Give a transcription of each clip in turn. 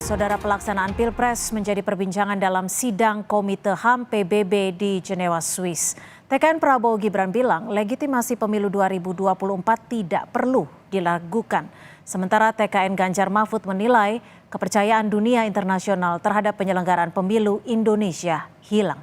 Saudara, pelaksanaan Pilpres menjadi perbincangan dalam sidang Komite HAM PBB di Jenewa, Swiss. TKN Prabowo Gibran bilang legitimasi pemilu 2024 tidak perlu dilakukan. Sementara TKN Ganjar Mahfud menilai kepercayaan dunia internasional terhadap penyelenggaraan pemilu Indonesia hilang.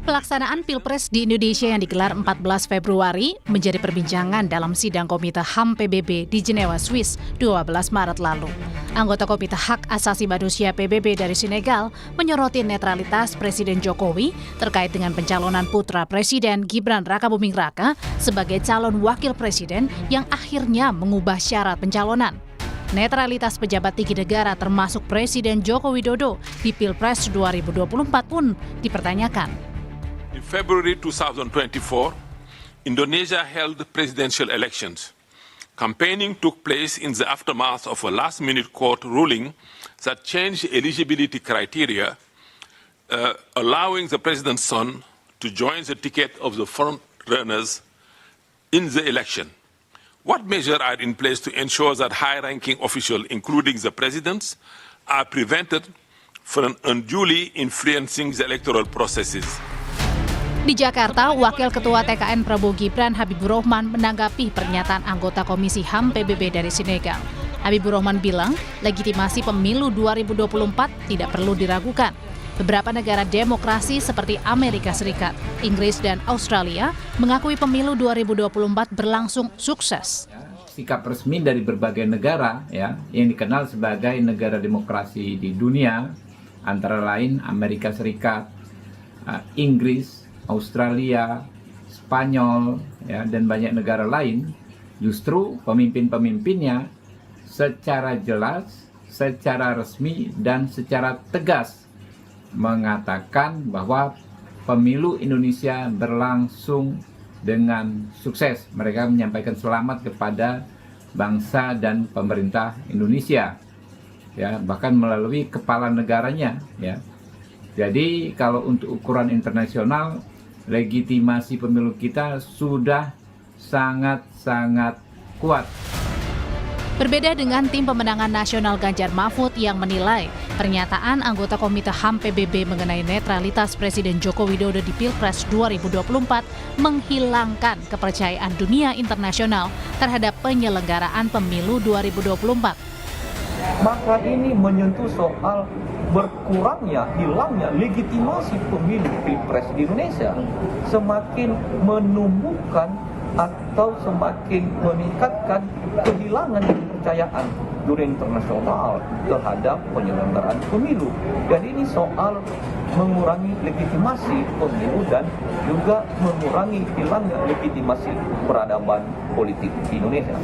Pelaksanaan Pilpres di Indonesia yang digelar 14 Februari menjadi perbincangan dalam sidang Komite HAM PBB di Jenewa, Swiss 12 Maret lalu. Anggota Komite Hak Asasi Manusia PBB dari Senegal menyoroti netralitas Presiden Jokowi terkait dengan pencalonan putra Presiden Gibran Rakabuming Raka sebagai calon wakil presiden yang akhirnya mengubah syarat pencalonan. Netralitas pejabat tinggi negara termasuk Presiden Joko Widodo di Pilpres 2024 pun dipertanyakan. In February 2024, Indonesia held presidential elections. Campaigning took place in the aftermath of a last-minute court ruling that changed eligibility criteria, allowing the president's son to join the ticket of the front-runners in the election. What measures are in place to ensure that high-ranking officials, including the presidents, are prevented from unduly influencing the electoral processes? Di Jakarta, Wakil Ketua TKN Prabowo Gibran Habibur Rahman menanggapi pernyataan anggota Komisi HAM PBB dari Senegal. Habibur Rahman bilang legitimasi pemilu 2024 tidak perlu diragukan. Beberapa negara demokrasi seperti Amerika Serikat, Inggris, dan Australia mengakui pemilu 2024 berlangsung sukses. Sikap resmi dari berbagai negara yang dikenal sebagai negara demokrasi di dunia, antara lain Amerika Serikat, Inggris, Australia, Spanyol, dan banyak negara lain, justru pemimpin-pemimpinnya secara jelas, secara resmi, dan secara tegas mengatakan bahwa pemilu Indonesia berlangsung dengan sukses. Mereka menyampaikan selamat kepada bangsa dan pemerintah Indonesia, bahkan melalui kepala negaranya. Jadi kalau untuk ukuran internasional, legitimasi pemilu kita sudah sangat-sangat kuat. Berbeda dengan tim pemenangan nasional Ganjar Mahfud yang menilai pernyataan anggota Komite HAM PBB mengenai netralitas Presiden Joko Widodo di Pilpres 2024 menghilangkan kepercayaan dunia internasional terhadap penyelenggaraan pemilu 2024. Maka ini menyentuh soal berkurangnya, hilangnya legitimasi pemilu Pilpres di Indonesia, semakin menumbuhkan atau semakin meningkatkan kehilangan kepercayaan dunia internasional terhadap penyelenggaraan pemilu. Dan ini soal mengurangi legitimasi pemilu dan juga mengurangi hilangnya legitimasi peradaban politik di Indonesia.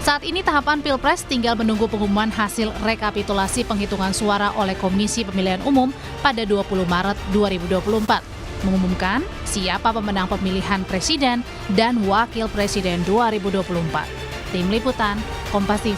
Saat ini tahapan Pilpres tinggal menunggu pengumuman hasil rekapitulasi penghitungan suara oleh Komisi Pemilihan Umum pada 20 Maret 2024. Mengumumkan siapa pemenang pemilihan Presiden dan Wakil Presiden 2024. Tim Liputan, Kompas TV.